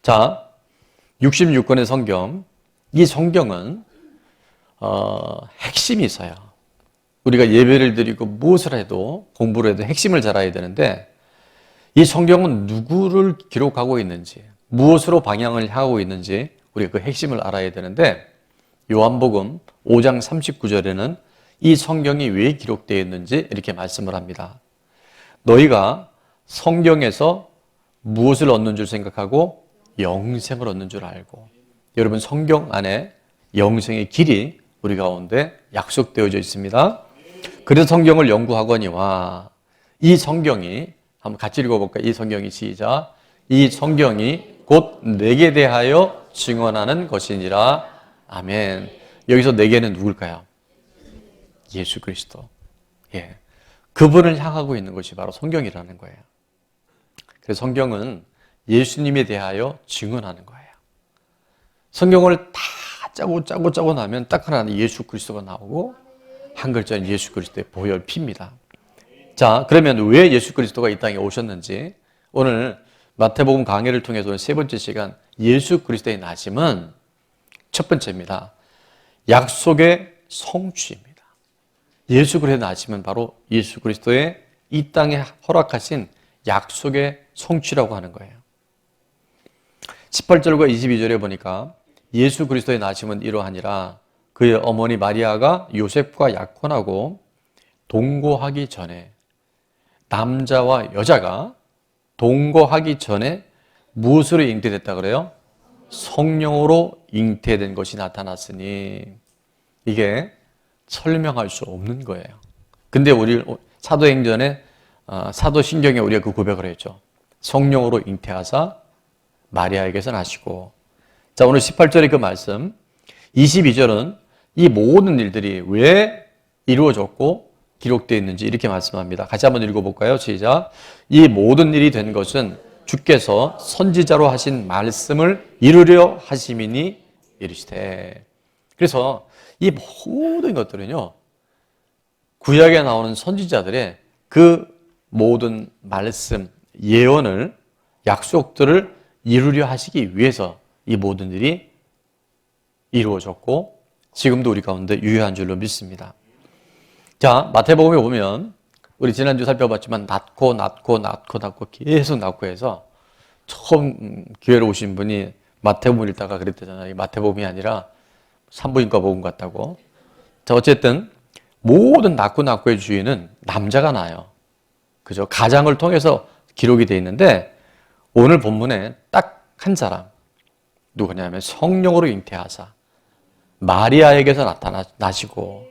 자, 66권의 성경, 이 성경은 핵심이 있어요. 우리가 예배를 드리고 무엇을 해도 공부를 해도 핵심을 잘 알아야 되는데 이 성경은 누구를 기록하고 있는지 무엇으로 방향을 향하고 있는지 우리가 그 핵심을 알아야 되는데 요한복음 5장 39절에는 이 성경이 왜 기록되어 있는지 이렇게 말씀을 합니다. 너희가 성경에서 무엇을 얻는 줄 생각하고 영생을 얻는 줄 알고, 여러분 성경 안에 영생의 길이 우리 가운데 약속되어져 있습니다. 그래서 성경을 연구하거니와, 이 성경이 한번 같이 읽어볼까요? 이 성경이 시작. 이 성경이 곧 내게 대하여 증언하는 것이니라. 아멘. 여기서 내게는 누굴까요? 예수 그리스도. 예. 그분을 향하고 있는 것이 바로 성경이라는 거예요. 그래서 성경은 예수님에 대하여 증언하는 거예요. 성경을 다 짜고 나면 딱 하나 예수 그리스도가 나오고 한 글자는 예수 그리스도의 보혈 피입니다. 자, 그러면 왜 예수 그리스도가 이 땅에 오셨는지 오늘 마태복음 강해를 통해서 오늘 세 번째 시간 예수 그리스도의 나심은 첫 번째입니다. 약속의 성취입니다. 예수 그리스도의 나심은 바로 예수 그리스도의 이 땅에 허락하신 약속의 성취라고 하는 거예요. 18절과 22절에 보니까 예수 그리스도의 나심은 이러하니라. 그의 어머니 마리아가 요셉과 약혼하고 동거하기 전에, 남자와 여자가 동거하기 전에 무엇으로 잉태됐다 그래요? 성령으로 잉태된 것이 나타났으니, 이게 설명할 수 없는 거예요. 근데 우리 사도행전에 사도신경에 우리가 그 고백을 했죠. 성령으로 잉태하사 마리아에게서 나시고. 자, 오늘 18절의 그 말씀, 22절은 이 모든 일들이 왜 이루어졌고 기록되어 있는지 이렇게 말씀합니다. 같이 한번 읽어볼까요? 시작. 이 모든 일이 된 것은 주께서 선지자로 하신 말씀을 이루려 하심이니 이르시되. 그래서 이 모든 것들은요, 구약에 나오는 선지자들의 그 모든 말씀, 예언을, 약속들을 이루려 하시기 위해서 이 모든 일이 이루어졌고 지금도 우리 가운데 유효한 줄로 믿습니다. 자, 마태복음에 보면 우리 지난주 살펴봤지만 낳고 계속 낳고 해서 처음 교회로 오신 분이 마태복음 읽다가 그랬대잖아요. 마태복음이 아니라 산부인과 복음 같다고. 자, 어쨌든 모든 낳고의 주인은 남자가 낳아요. 그죠? 가장을 통해서 기록이 되어 있는데 오늘 본문에 딱 한 사람, 누구냐면 성령으로 잉태하사 마리아에게서 나시고,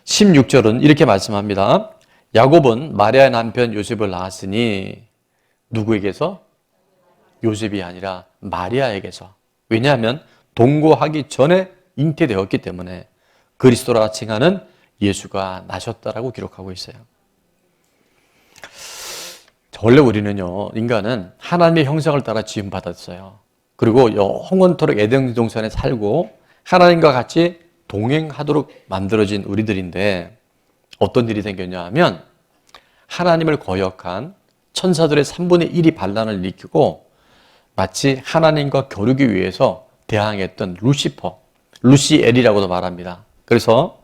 16절은 이렇게 말씀합니다. 야곱은 마리아의 남편 요셉을 낳았으니, 누구에게서? 요셉이 아니라 마리아에게서. 왜냐하면 동거하기 전에 잉태되었기 때문에 그리스도라 칭하는 예수가 나셨다라고 기록하고 있어요. 원래 우리는요, 인간은 하나님의 형상을 따라 지음받았어요. 그리고 영원토록 에덴 동산에 살고 하나님과 같이 동행하도록 만들어진 우리들인데, 어떤 일이 생겼냐 하면 하나님을 거역한 천사들의 3분의 1이 반란을 일으키고 마치 하나님과 겨루기 위해서 대항했던 루시퍼, 루시엘이라고도 말합니다. 그래서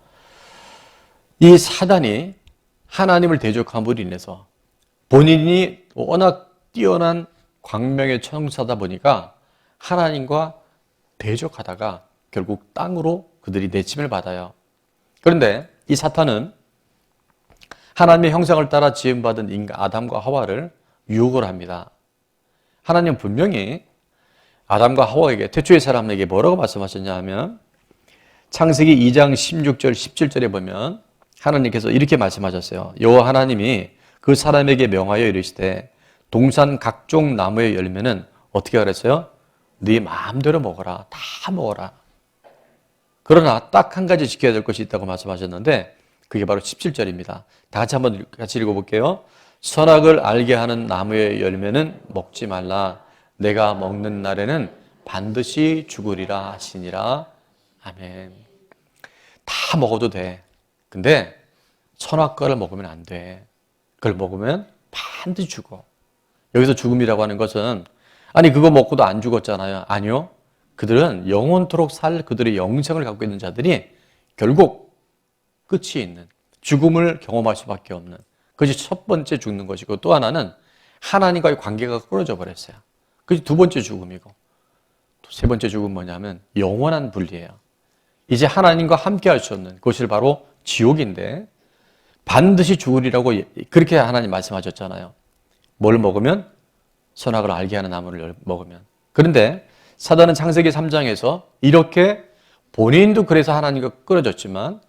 이 사단이 하나님을 대적함으로 인해서 본인이 워낙 뛰어난 광명의 천사다 보니까 하나님과 대적하다가 결국 땅으로 그들이 내침을 받아요. 그런데 이 사탄은 하나님의 형상을 따라 지음받은 인간 아담과 하와를 유혹을 합니다. 하나님은 분명히 아담과 하와에게, 태초의 사람에게 뭐라고 말씀하셨냐 하면 창세기 2장 16절 17절에 보면 하나님께서 이렇게 말씀하셨어요. 여호와 하나님이 그 사람에게 명하여 이르시되 동산 각종 나무의 열매는 어떻게 하랬어요? 네 마음대로 먹어라. 다 먹어라. 그러나 딱 한 가지 지켜야 될 것이 있다고 말씀하셨는데 그게 바로 17절입니다. 다 같이 읽어볼게요. 선악을 알게 하는 나무의 열매는 먹지 말라. 내가 먹는 날에는 반드시 죽으리라 하시니라. 아멘. 다 먹어도 돼. 근데 선악과를 먹으면 안 돼. 그걸 먹으면 반드시 죽어. 여기서 죽음이라고 하는 것은 아니 그거 먹고도 안 죽었잖아요. 아니요. 그들은 영원토록 살 그들의 영생을 갖고 있는 자들이 결국 끝이 있는 죽음을 경험할 수밖에 없는 그것이 첫 번째 죽는 것이고 또 하나는 하나님과의 관계가 끊어져 버렸어요. 그것이 두 번째 죽음이고 또 세 번째 죽음은 뭐냐면 영원한 분리예요. 이제 하나님과 함께 할 수 없는 그것이 바로 지옥인데 반드시 죽으리라고 그렇게 하나님 말씀하셨잖아요. 뭘 먹으면? 선악을 알게 하는 나무를 먹으면. 그런데 사단은 창세기 3장에서 이렇게 본인도 그래서 하나님과 끊어졌지만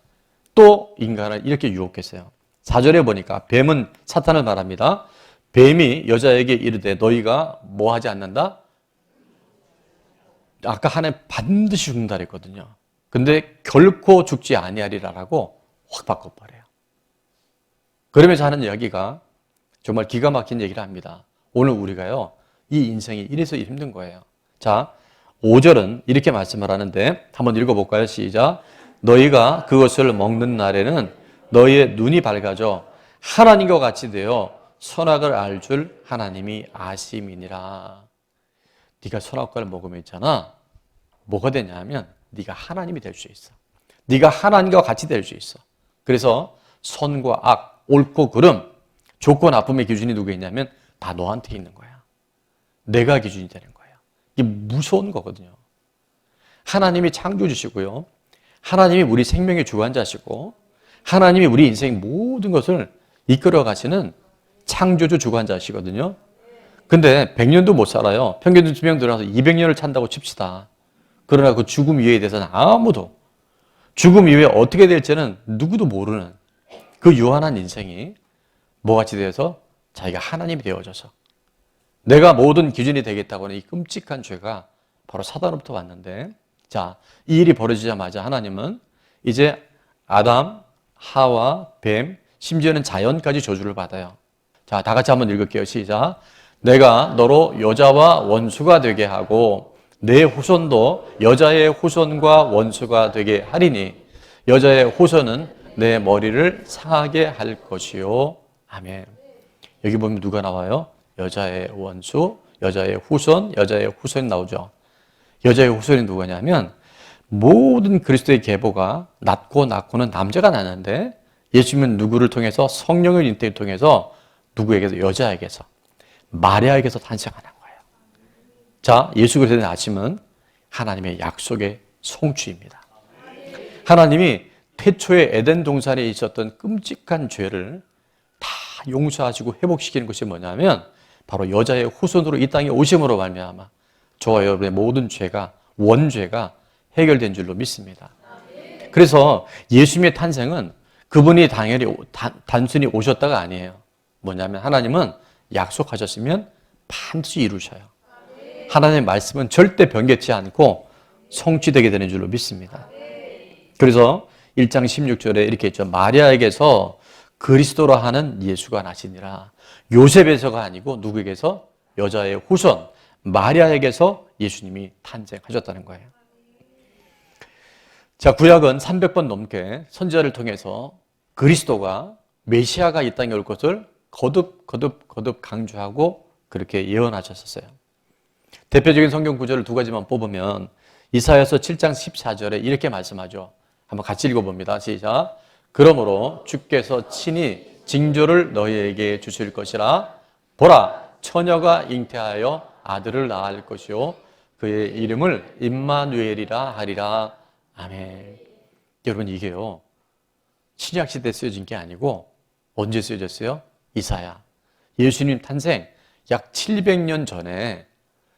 또 인간을 이렇게 유혹했어요. 4절에 보니까 뱀은 사탄을 말합니다. 뱀이 여자에게 이르되 너희가 뭐 하지 않는다? 아까 하나님 반드시 죽는다 그랬거든요. 근데 결코 죽지 아니하리라라고 확 바꿔버려요. 그러면서 하는 이야기가 정말 기가 막힌 얘기를 합니다. 오늘 우리가요, 이 인생이 이래서 힘든 거예요. 자, 5절은 이렇게 말씀을 하는데 한번 읽어볼까요? 시작. 너희가 그것을 먹는 날에는 너희의 눈이 밝아져 하나님과 같이 되어 선악을 알 줄 하나님이 아심이니라. 네가 선악과를 먹으면 있잖아. 뭐가 되냐면 네가 하나님이 될 수 있어. 네가 하나님과 같이 될 수 있어. 그래서 선과 악, 옳고 그름, 좋고 나쁨의 기준이 누구에 있냐면 다 너한테 있는 거야. 내가 기준이 되는 거야. 이게 무서운 거거든요. 하나님이 창조주시고요. 하나님이 우리 생명의 주관자시고 하나님이 우리 인생 모든 것을 이끌어 가시는 창조주 주관자시거든요. 근데 100년도 못 살아요. 평균 수명 들어가서 200년을 찬다고 칩시다. 그러나 그 죽음 이후에 대해서는 아무도 죽음 이후에 어떻게 될지는 누구도 모르는 그 유한한 인생이 뭐같이 되어서 자기가 하나님이 되어져서 내가 모든 기준이 되겠다고 하는 이 끔찍한 죄가 바로 사단으로부터 왔는데 자, 이 일이 벌어지자마자 하나님은 이제 아담, 하와, 뱀, 심지어는 자연까지 저주를 받아요. 자, 다 같이 한번 읽을게요. 시작. 내가 너로 여자와 원수가 되게 하고 내 후손도 여자의 후손과 원수가 되게 하리니 여자의 후손은 내 머리를 상하게 할 것이요. 아멘. 여기 보면 누가 나와요? 여자의 원수, 여자의 후손, 여자의 후손이 나오죠. 여자의 후손이 누구냐면 모든 그리스도의 계보가 낳고 낳고는 남자가 낳는데 예수님은 누구를 통해서 성령의 잉태를 통해서 누구에게서 여자에게서 마리아에게서 탄생하는 거예요. 자, 예수 그리스도의 아침은 하나님의 약속의 성취입니다. 하나님이 태초에 에덴 동산에 있었던 끔찍한 죄를 다 용서하시고 회복시키는 것이 뭐냐면 바로 여자의 후손으로 이 땅에 오심으로 말미암아 저와 여러분의 모든 죄가 원죄가 해결된 줄로 믿습니다. 그래서 예수님의 탄생은 그분이 당연히 단순히 오셨다가 아니에요. 뭐냐면 하나님은 약속하셨으면 반드시 이루셔요. 하나님의 말씀은 절대 변개치 않고 성취되게 되는 줄로 믿습니다. 그래서 1장 16절에 이렇게 했죠. 마리아에게서 그리스도라 하는 예수가 나시니라. 요셉에서가 아니고 누구에게서? 여자의 후손 마리아에게서 예수님이 탄생하셨다는 거예요. 자, 구약은 300번 넘게 선지자를 통해서 그리스도가 메시아가 이 땅에 올 것을 거듭 강조하고 그렇게 예언하셨었어요. 대표적인 성경 구절을 두 가지만 뽑으면 이사야서 7장 14절에 이렇게 말씀하죠. 한번 같이 읽어봅니다. 시작. 그러므로 주께서 친히 징조를 너희에게 주실 것이라. 보라, 처녀가 잉태하여 아들을 낳을 것이요 그의 이름을 임마누엘이라 하리라. 아멘. 여러분, 이게요 신약 시대에 쓰여진 게 아니고 언제 쓰여졌어요? 이사야. 예수님 탄생 약 700년 전에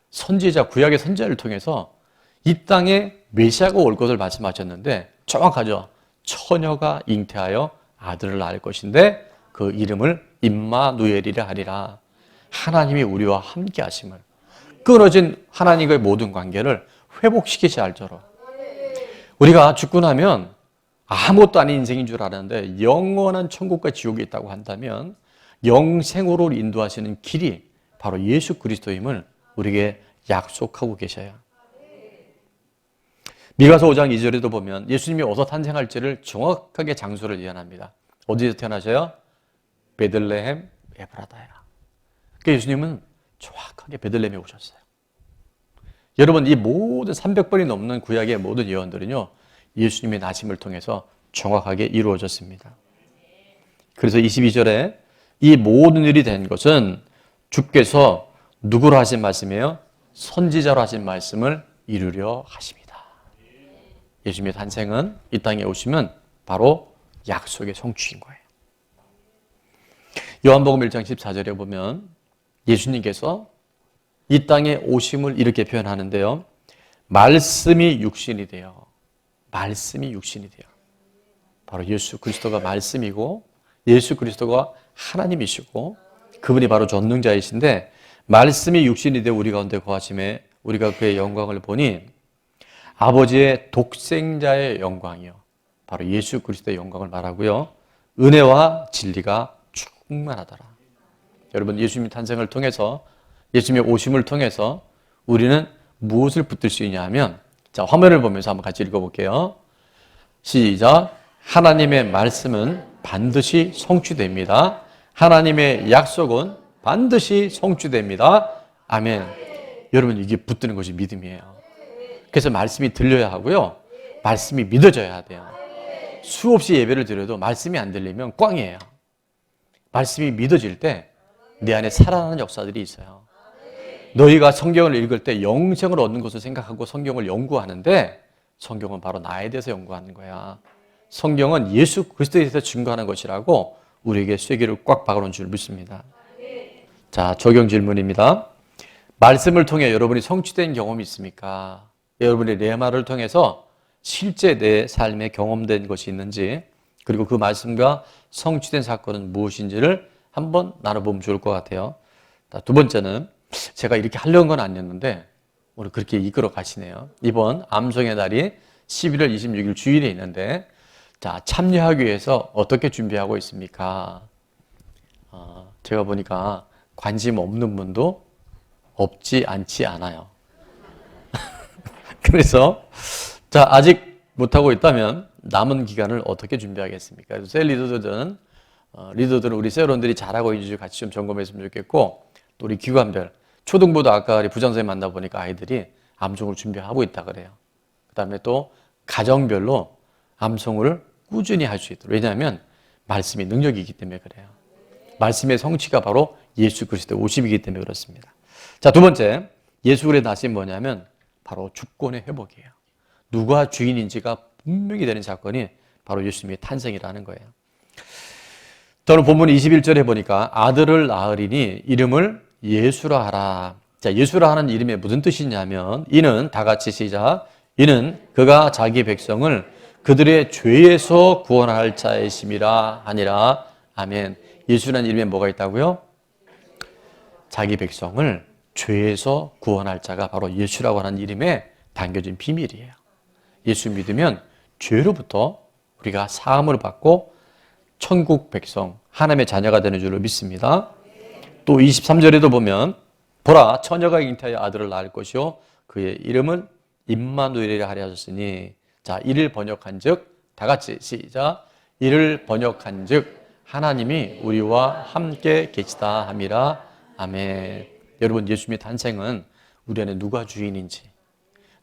선지자, 구약의 선지자를 통해서 이 땅에 메시아가 올 것을 말씀하셨는데 정확하죠. 처녀가 잉태하여 아들을 낳을 것인데 그 이름을 임마누엘이라 하리라. 하나님이 우리와 함께 하심을, 끊어진 하나님과의 모든 관계를 회복시키셔야 할 저로. 우리가 죽고 나면 아무것도 아닌 인생인 줄 알았는데 영원한 천국과 지옥이 있다고 한다면 영생으로 인도하시는 길이 바로 예수 그리스도임을 우리에게 약속하고 계셔요. 미가서 5장 2절에도 보면 예수님이 어디서 탄생할지를 정확하게 장소를 예언합니다. 어디서 태어나셔요? 베들레헴 에브라다야. 그러니까 예수님은 정확하게 베들레헴에 오셨어요. 여러분, 이 모든 300번이 넘는 구약의 모든 예언들은요, 예수님의 나심을 통해서 정확하게 이루어졌습니다. 그래서 22절에 이 모든 일이 된 것은 주께서 누구로 하신 말씀이에요? 선지자로 하신 말씀을 이루려 하십니다. 예수님의 탄생은 이 땅에 오시면 바로 약속의 성취인 거예요. 요한복음 1장 14절에 보면 예수님께서 이 땅에 오심을 이렇게 표현하는데요. 말씀이 육신이 되어. 말씀이 육신이 되어. 바로 예수 그리스도가 말씀이고 예수 그리스도가 하나님이시고 그분이 바로 전능자이신데 말씀이 육신이 되어 우리 가운데 거하심에 우리가 그의 영광을 보니 아버지의 독생자의 영광이요. 바로 예수 그리스도의 영광을 말하고요. 은혜와 진리가 충만하더라. 여러분, 예수님의 탄생을 통해서 예수님의 오심을 통해서 우리는 무엇을 붙들 수 있냐 하면 자, 화면을 보면서 한번 같이 읽어볼게요. 시작. 하나님의 말씀은 반드시 성취됩니다. 하나님의 약속은 반드시 성취됩니다. 아멘. 여러분, 이게 붙드는 것이 믿음이에요. 그래서 말씀이 들려야 하고요. 말씀이 믿어져야 돼요. 수없이 예배를 드려도 말씀이 안 들리면 꽝이에요. 말씀이 믿어질 때 내 안에 살아나는 역사들이 있어요. 너희가 성경을 읽을 때 영생을 얻는 것을 생각하고 성경을 연구하는데 성경은 바로 나에 대해서 연구하는 거야. 성경은 예수 그리스도에 대해서 증거하는 것이라고 우리에게 쐐기를 꽉 박아놓은 줄 믿습니다. 자, 적용 질문입니다. 말씀을 통해 여러분이 성취된 경험이 있습니까? 여러분의 레마를 통해서 실제 내 삶에 경험된 것이 있는지, 그리고 그 말씀과 성취된 사건은 무엇인지를 한번 나눠보면 좋을 것 같아요. 두 번째는 제가 이렇게 하려는 건 아니었는데 오늘 그렇게 이끌어 가시네요. 이번 암송의 날이 11월 26일 주일에 있는데 자, 참여하기 위해서 어떻게 준비하고 있습니까? 제가 보니까 관심 없는 분도 없지 않지 않아요. 그래서 자, 아직 못하고 있다면 남은 기간을 어떻게 준비하겠습니까? 그래서 셀 리더들은 우리 셀원들이 잘하고 있는지 같이 좀 점검했으면 좋겠고, 또 우리 기관별 초등부도 아까 우리 부장선생님 만나보니까 아이들이 암송을 준비하고 있다 그래요. 그 다음에 또 가정별로 암송을 꾸준히 할 수 있도록. 왜냐하면 말씀이 능력이기 때문에 그래요. 말씀의 성취가 바로 예수 그리스도의 오심이기 때문에 그렇습니다. 자, 두 번째, 예수 그리스도의 나심이 뭐냐면 바로 주권의 회복이에요. 누가 주인인지가 분명히 되는 사건이 바로 예수님의 탄생이라는 거예요. 저는 본문 21절에 보니까 아들을 낳으리니 이름을 예수라 하라. 자, 예수라 하는 이름이 무슨 뜻이냐면 이는 다 같이 시작. 이는 그가 자기 백성을 그들의 죄에서 구원할 자이심이라 하니라. 아멘. 예수라는 이름에 뭐가 있다고요? 자기 백성을 죄에서 구원할 자가 바로 예수라고 하는 이름에 담겨진 비밀이에요. 예수 믿으면 죄로부터 우리가 사함을 받고 천국 백성, 하나님의 자녀가 되는 줄로 믿습니다. 또 23절에도 보면 보라, 처녀가 잉태하여 아들을 낳을 것이요 그의 이름은 임마누엘이라 하려 하셨으니, 자, 이를 번역한 즉 다 같이 시작. 이를 번역한 즉 하나님이 우리와 함께 계시다 함이라. 아멘. 여러분, 예수님의 탄생은 우리 안에 누가 주인인지,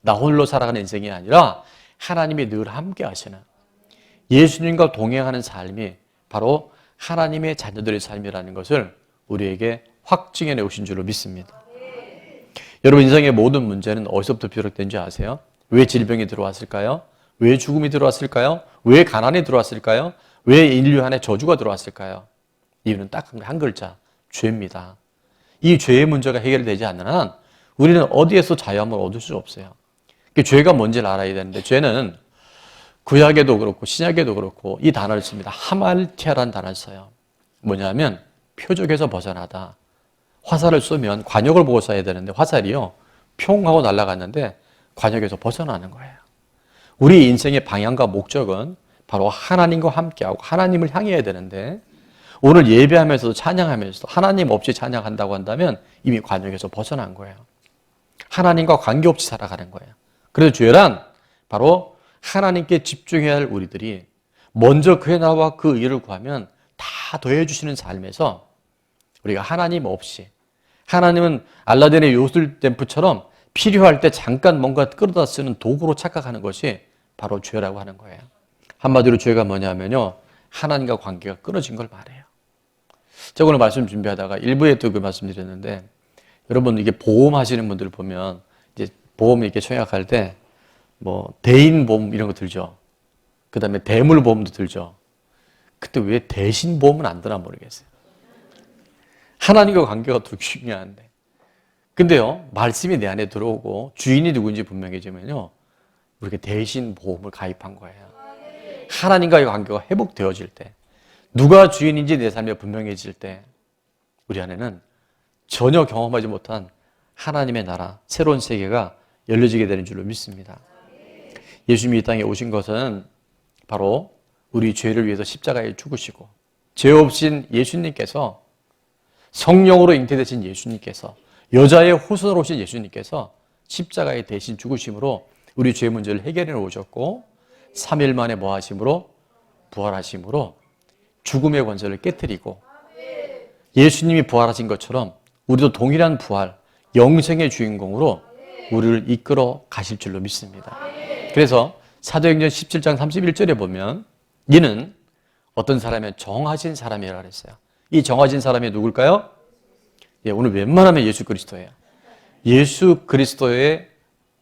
나 홀로 살아가는 인생이 아니라 하나님이 늘 함께 하시는, 예수님과 동행하는 삶이 바로 하나님의 자녀들의 삶이라는 것을 우리에게 확증해 내오신 줄로 믿습니다. 여러분, 인생의 모든 문제는 어디서부터 비롯된지 아세요? 왜 질병이 들어왔을까요? 왜 죽음이 들어왔을까요? 왜 가난이 들어왔을까요? 왜 인류 안에 저주가 들어왔을까요? 이유는 딱 한 글자, 죄입니다. 이 죄의 문제가 해결되지 않는 한 우리는 어디에서 자유함을 얻을 수 없어요. 죄가 뭔지를 알아야 되는데, 죄는 구약에도 그렇고 신약에도 그렇고 이 단어를 씁니다. 하말티아라는 단어를 써요. 뭐냐면 표적에서 벗어나다. 화살을 쏘면 관역을 보고 쏴야 되는데 화살이요 평 하고 날아갔는데 관역에서 벗어나는 거예요. 우리 인생의 방향과 목적은 바로 하나님과 함께하고 하나님을 향해야 되는데, 오늘 예배하면서도 찬양하면서도 하나님 없이 찬양한다고 한다면 이미 관역에서 벗어난 거예요. 하나님과 관계없이 살아가는 거예요. 그래서 죄란 바로 하나님께 집중해야 할 우리들이 먼저 그의 나와 그 의를 구하면 다 더해주시는 삶에서 우리가 하나님 없이, 하나님은 알라딘의 요술 램프처럼 필요할 때 잠깐 뭔가 끌어다 쓰는 도구로 착각하는 것이 바로 죄라고 하는 거예요. 한마디로 죄가 뭐냐면요, 하나님과 관계가 끊어진 걸 말해요. 제가 오늘 말씀 준비하다가 일부에도 그 말씀드렸는데, 여러분 이게 보험하시는 분들을 보면 이제 보험 이렇게 청약할 때 뭐 대인 보험 이런 거 들죠. 그 다음에 대물 보험도 들죠. 그때 왜 대신 보험은 안 드나 모르겠어요. 하나님과 관계가 더 중요한데. 근데요, 말씀이 내 안에 들어오고 주인이 누군지 분명해지면요, 우리가 대신 보험을 가입한 거예요. 하나님과의 관계가 회복되어질 때, 누가 주인인지 내 삶에 분명해질 때, 우리 안에는 전혀 경험하지 못한 하나님의 나라, 새로운 세계가 열려지게 되는 줄로 믿습니다. 예수님이 이 땅에 오신 것은 바로 우리 죄를 위해서 십자가에 죽으시고, 죄 없인 예수님께서, 성령으로 잉태되신 예수님께서, 여자의 후손으로 오신 예수님께서 십자가에 대신 죽으심으로 우리 죄 문제를 해결해 오셨고, 3일 만에 뭐 하심으로? 부활하심으로 죽음의 권세를 깨뜨리고, 예수님이 부활하신 것처럼 우리도 동일한 부활, 영생의 주인공으로 우리를 이끌어 가실 줄로 믿습니다. 그래서 사도행전 17장 31절에 보면 이는 어떤 사람의 정하신 사람이라 그랬어요. 이 정하신 사람이 누굴까요? 예, 오늘 웬만하면 예수 그리스도예요. 예수 그리스도의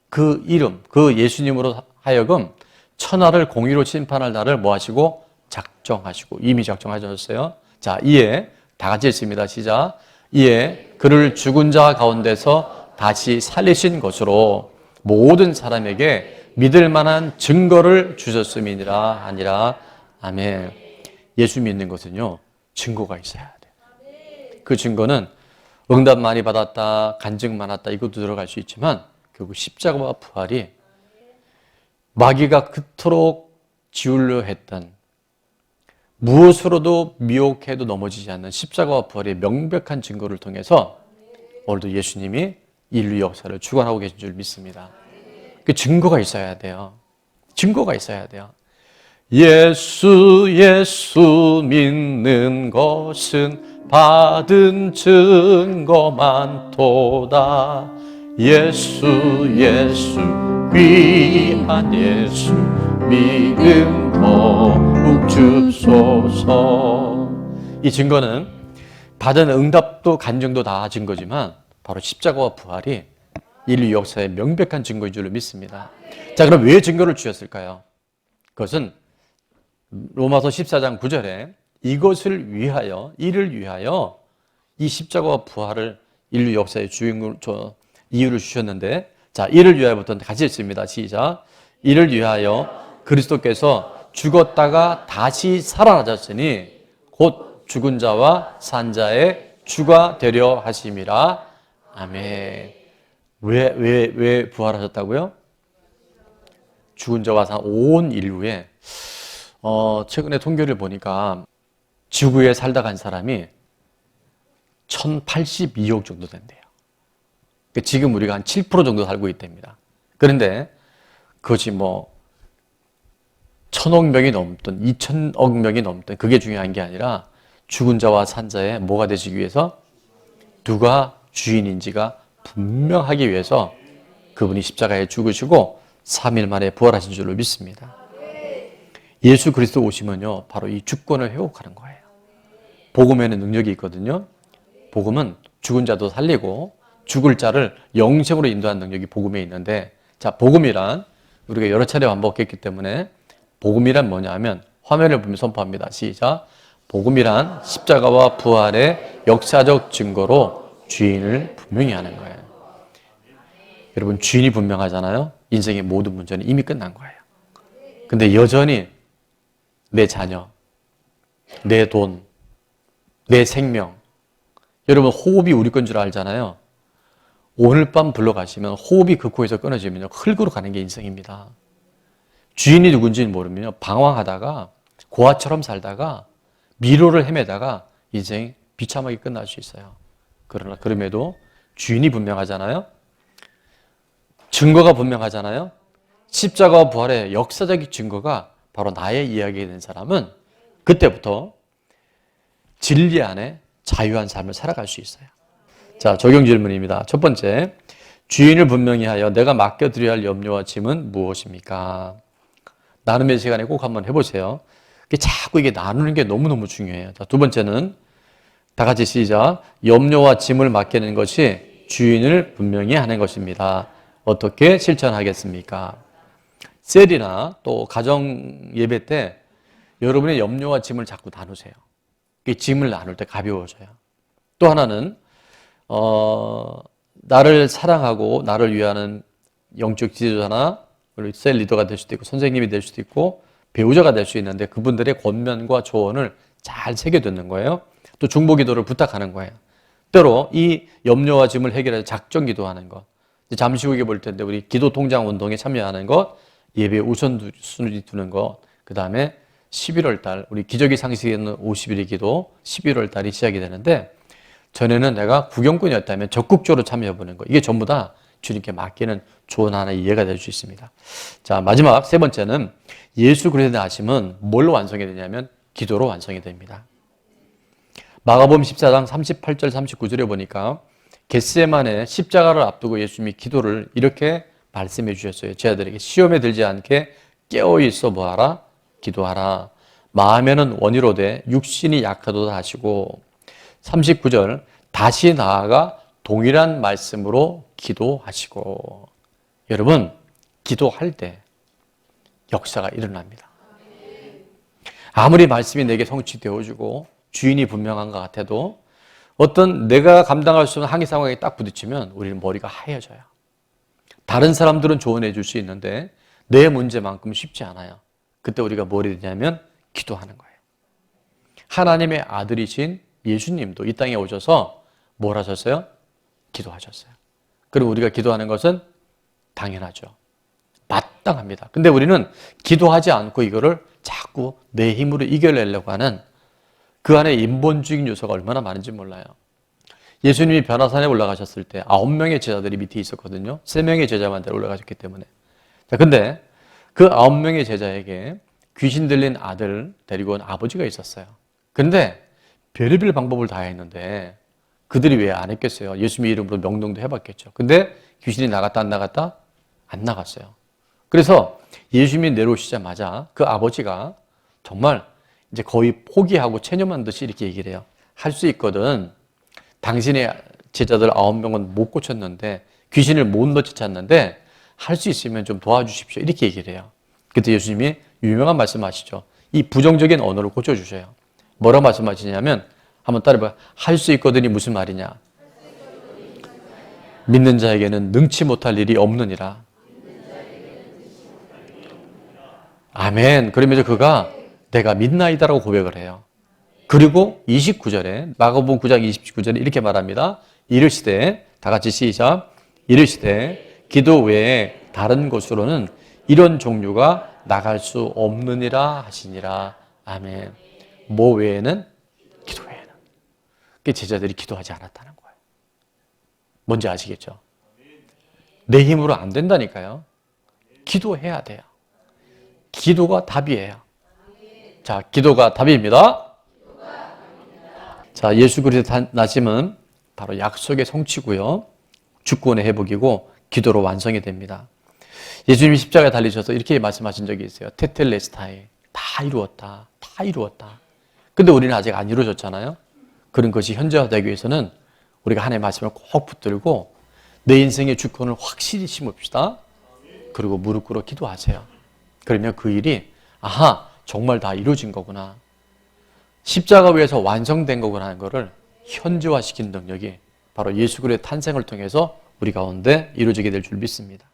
그 이름, 그 예수님으로 하여금 천하를 공의로 심판할 날을 뭐 하시고? 작정하시고, 이미 작정하셨어요. 자, 이에 다 같이 읽습니다. 시작. 이에 그를 죽은 자 가운데서 다시 살리신 것으로 모든 사람에게 믿을 만한 증거를 주셨음이니라 하니라. 아멘. 예수 믿는 것은요, 증거가 있어야 돼요. 그 증거는 응답 많이 받았다, 간증 많았다, 이것도 들어갈 수 있지만 결국 십자가와 부활이 마귀가 그토록 지우려 했던, 무엇으로도 미혹해도 넘어지지 않는 십자가와 부활의 명백한 증거를 통해서 오늘도 예수님이 인류 역사를 주관하고 계신 줄 믿습니다. 그 증거가 있어야 돼요. 증거가 있어야 돼요. 예수 믿는 것은 받은 증거만 도다. 예수 귀한 예수 믿음 더욱 주소서. 이 증거는 받은 응답도 간증도 다 증거지만 바로 십자가와 부활이 인류 역사의 명백한 증거인 줄로 믿습니다. 자, 그럼 왜 증거를 주셨을까요? 그것은 로마서 14장 9절에 이것을 위하여, 이를 위하여 이 십자가와 부활을 인류 역사의 주인공으로 이유를 주셨는데, 자, 이를 위하여부터 같이 읽습니다. 시작. 이를 위하여 그리스도께서 죽었다가 다시 살아나셨으니 곧 죽은 자와 산 자의 주가 되려 하심이라. 아멘. 왜 부활하셨다고요? 죽은 자와 산 온 인류에, 최근에 통계를 보니까 지구에 살다 간 사람이 1082억 정도 된대요. 지금 우리가 한 7% 정도 살고 있답니다. 그런데 그것이 뭐 1000억 명이 넘든 2000억 명이 넘든 그게 중요한 게 아니라 죽은 자와 산 자의 뭐가 되시기 위해서, 누가 주인인지가 분명하기 위해서 그분이 십자가에 죽으시고 3일 만에 부활하신 줄로 믿습니다. 예수 그리스도 오시면요, 바로 이 주권을 회복하는 거예요. 복음에는 능력이 있거든요. 복음은 죽은 자도 살리고 죽을 자를 영생으로 인도하는 능력이 복음에 있는데, 자, 복음이란 우리가 여러 차례 반복했기 때문에 복음이란 뭐냐 하면 화면을 보면 선포합니다. 시작. 복음이란 십자가와 부활의 역사적 증거로 주인을 분명히 하는 거예요. 여러분, 주인이 분명하잖아요. 인생의 모든 문제는 이미 끝난 거예요. 근데 여전히 내 자녀, 내 돈, 내 생명, 여러분 호흡이 우리 건 줄 알잖아요. 오늘 밤 불러가시면 호흡이 그 코에서 끊어지면요, 흙으로 가는 게 인생입니다. 주인이 누군지는 모르면요, 방황하다가 고아처럼 살다가 미로를 헤매다가 인생이 비참하게 끝날 수 있어요. 그러나 그럼에도 주인이 분명하잖아요. 증거가 분명하잖아요. 십자가와 부활의 역사적인 증거가 바로 나의 이야기가 된 사람은 그때부터 진리 안에 자유한 삶을 살아갈 수 있어요. 자, 적용 질문입니다. 첫 번째, 주인을 분명히 하여 내가 맡겨드려야 할 염려와 짐은 무엇입니까? 나눔의 시간에 꼭 한번 해보세요. 자꾸 이게 나누는 게 너무너무 중요해요. 자, 두 번째는 다 같이 시작. 염려와 짐을 맡기는 것이 주인을 분명히 하는 것입니다. 어떻게 실천하겠습니까? 셀이나 또 가정 예배 때 여러분의 염려와 짐을 자꾸 나누세요. 짐을 나눌 때 가벼워져요. 또 하나는 나를 사랑하고 나를 위하는 영적 지도자나 우리 셀 리더가 될 수도 있고 선생님이 될 수도 있고 배우자가 될 수 있는데 그분들의 권면과 조언을 잘 새겨듣는 거예요. 또 중보기도를 부탁하는 거예요. 때로 이 염려와 짐을 해결해서 작정기도하는 것, 잠시 후에 볼 텐데 우리 기도 통장 운동에 참여하는 것, 예배 우선순위 두는 것, 그 다음에 11월 달 우리 기저귀 상식에는 50일의 기도 11월 달이 시작이 되는데 전에는 내가 구경꾼이었다면 적극적으로 참여해보는 거, 이게 전부 다 주님께 맡기는 좋은 하나의 이해가 될 수 있습니다. 자, 마지막 세 번째는 예수 그리스도의 나심은 뭘로 완성이 되냐면 기도로 완성이 됩니다. 마가복음 14장 38절 39절에 보니까 겟세마네 십자가를 앞두고 예수님이 기도를 이렇게 말씀해 주셨어요. 제 아들에게 시험에 들지 않게 깨어 있어 뭐하라? 기도하라. 마음에는 원이로되 육신이 약하도다 하시고 39절 다시 나아가 동일한 말씀으로 기도하시고. 여러분, 기도할 때 역사가 일어납니다. 아무리 말씀이 내게 성취되어주고 주인이 분명한 것 같아도 어떤 내가 감당할 수 없는 항의 상황에 딱 부딪히면 우리는 머리가 하얘져요. 다른 사람들은 조언해 줄 수 있는데 내 문제만큼 쉽지 않아요. 그때 우리가 뭘 해야 되냐면 기도하는 거예요. 하나님의 아들이신 예수님도 이 땅에 오셔서 뭘 하셨어요? 기도하셨어요. 그리고 우리가 기도하는 것은 당연하죠. 마땅합니다. 근데 우리는 기도하지 않고 이거를 자꾸 내 힘으로 이겨내려고 하는 그 안에 인본주의적인 요소가 얼마나 많은지 몰라요. 예수님이 변화산에 올라가셨을 때 9명의 제자들이 밑에 있었거든요. 3명의 제자만 올라가셨기 때문에. 자, 근데 그 9명의 제자에게 귀신 들린 아들 데리고 온 아버지가 있었어요. 근데 별의별 방법을 다 했는데 그들이 왜 안 했겠어요? 예수님의 이름으로 명령도 해봤겠죠. 근데 귀신이 나갔다 안 나갔다? 안 나갔어요. 그래서 예수님이 내려오시자마자 그 아버지가 정말 이제 거의 포기하고 체념한 듯이 이렇게 얘기를 해요. 할 수 있거든. 당신의 제자들 9명은 못 고쳤는데 귀신을 못 넣어쳤는데 할 수 있으면 좀 도와주십시오. 이렇게 얘기를 해요. 그때 예수님이 유명한 말씀하시죠. 이 부정적인 언어를 고쳐주셔요. 뭐라고 말씀하시냐면 한번 따라해봐요. 할 수 있거든이 무슨 말이냐? 믿는 자에게는 능치 못할 일이 없느니라. 아멘. 그러면서 그가 내가 믿나이다라고 고백을 해요. 그리고 29절에 마가복음 9장 29절에 이렇게 말합니다. 이르시되 다 같이 시작. 이르시되 기도 외에 다른 곳으로는 이런 종류가 나갈 수 없느니라 하시니라. 아멘. 뭐 외에는? 기도 외에는. 그 제자들이 기도하지 않았다는 거예요. 뭔지 아시겠죠? 내 힘으로 안 된다니까요. 기도해야 돼요. 기도가 답이에요. 자, 기도가 답입니다. 자, 예수 그리스도의 나심은 바로 약속의 성취고요. 주권의 회복이고 기도로 완성이 됩니다. 예수님이 십자가에 달리셔서 이렇게 말씀하신 적이 있어요. 테텔레스타이. 다 이루었다. 다 이루었다. 근데 우리는 아직 안 이루어졌잖아요. 그런 것이 현재화되기 위해서는 우리가 하나님의 말씀을 꼭 붙들고 내 인생의 주권을 확실히 심읍시다. 그리고 무릎 꿇어 기도하세요. 그러면 그 일이 아하, 정말 다 이루어진 거구나. 십자가 위에서 완성된 거구나 하는 것을 현재화시키는 능력이 바로 예수 그리스도의 탄생을 통해서 우리 가운데 이루어지게 될 줄 믿습니다.